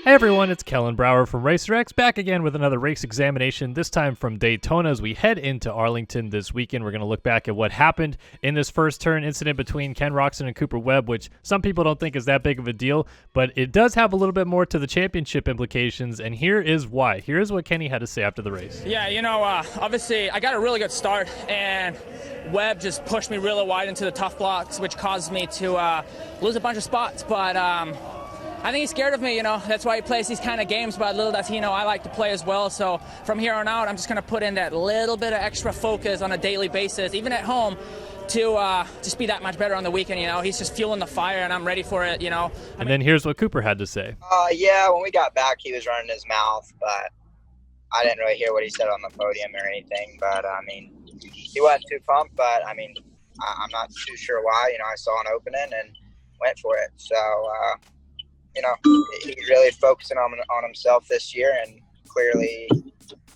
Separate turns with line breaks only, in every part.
Hey everyone, it's Kellen Brauer from RacerX, back again with another race examination, this time from Daytona as we head into Arlington this weekend. We're going to look back at what happened in this first turn incident between Ken Roczen and Cooper Webb, which some people don't think is that big of a deal, but it does have a little bit more to the championship implications, and here is why. Here's what Kenny had to say after the race.
Yeah, obviously I got a really good start, and Webb just pushed me really wide into the tough blocks, which caused me to lose a bunch of spots, but I think he's scared of me, That's why he plays these kind of games, but little does he know I like to play as well. So from here on out, I'm just going to put in that little bit of extra focus on a daily basis, even at home, to just be that much better on the weekend, He's just fueling the fire, and I'm ready for it,
And then here's what Cooper had to say.
Yeah, when we got back, he was running his mouth, but I didn't really hear what he said on the podium or anything. But, he wasn't too pumped, but, I'm not too sure why. I saw an opening and went for it. So, he's really focusing on himself this year, and clearly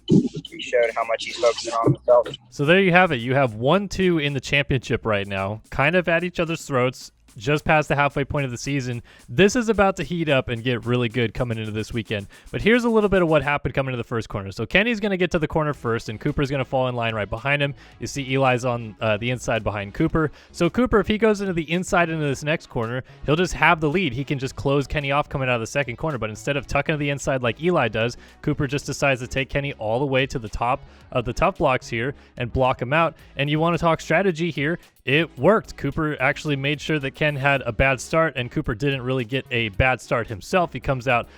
he showed how much he's focusing on himself.
So there you have it. You have 1-2 in the championship right now, kind of at each other's throats, just past the halfway point of the season. This is about to heat up and get really good coming into this weekend. But here's a little bit of what happened coming into the first corner. So Kenny's going to get to the corner first, and Cooper's going to fall in line right behind him. You see Eli's on the inside behind Cooper. So Cooper, if he goes into the inside into this next corner, he'll just have the lead. He can just close Kenny off coming out of the second corner. But instead of tucking to the inside like Eli does, Cooper just decides to take Kenny all the way to the top of the tough blocks here and block him out. And you want to talk strategy here. It worked. Cooper actually made sure that Ken had a bad start, and Cooper didn't really get a bad start himself. He comes out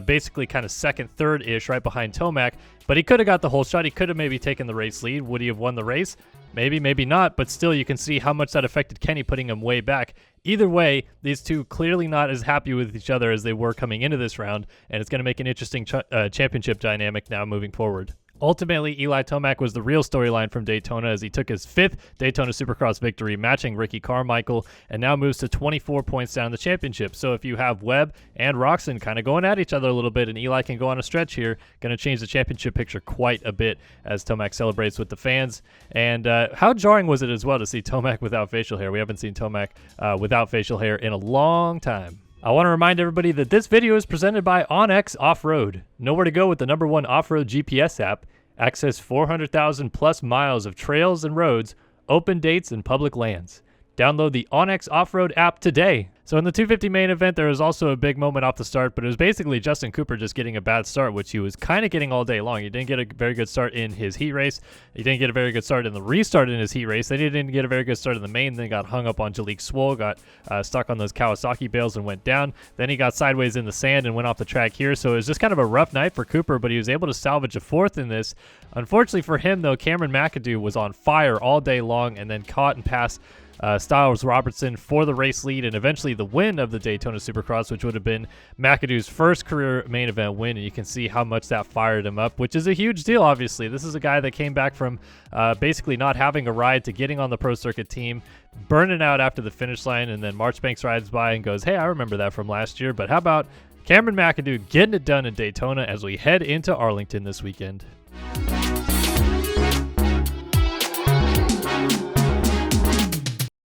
basically kind of second, third-ish right behind Tomac, but he could have got the whole shot. He could have maybe taken the race lead. Would he have won the race? Maybe, maybe not, but still you can see how much that affected Kenny, putting him way back. Either way, these two clearly not as happy with each other as they were coming into this round, and it's going to make an interesting championship dynamic now moving forward. Ultimately, Eli Tomac was the real storyline from Daytona as he took his 5th Daytona Supercross victory, matching Ricky Carmichael, and now moves to 24 points down in the championship. So if you have Webb and Roczen kind of going at each other a little bit, and Eli can go on a stretch here, going to change the championship picture quite a bit as Tomac celebrates with the fans. And how jarring was it as well to see Tomac without facial hair? We haven't seen Tomac without facial hair in a long time. I want to remind everybody that this video is presented by OnX Off-Road. Nowhere to go with the #1 off-road GPS app. Access 400,000 plus miles of trails and roads, open dates, and public lands. Download the OnX Off-Road app today. So in the 250 main event, there was also a big moment off the start, but it was basically Justin Cooper just getting a bad start, which he was kind of getting all day long. He didn't get a very good start in his heat race. He didn't get a very good start in the restart in his heat race. Then he didn't get a very good start in the main. Then he got hung up on Jalek Swoll, got stuck on those Kawasaki bales and went down. Then he got sideways in the sand and went off the track here. So it was just kind of a rough night for Cooper, but he was able to salvage a 4th in this. Unfortunately for him, though, Cameron McAdoo was on fire all day long and then caught and passed Styles Robertson for the race lead and eventually the win of the Daytona Supercross, which would have been McAdoo's first career main event win. And you can see how much that fired him up, which is a huge deal, obviously. This is a guy that came back from basically not having a ride to getting on the pro circuit team, burning out after the finish line, and then Marchbanks rides by and goes, hey, I remember that from last year. But how about Cameron McAdoo getting it done in Daytona as we head into Arlington this weekend?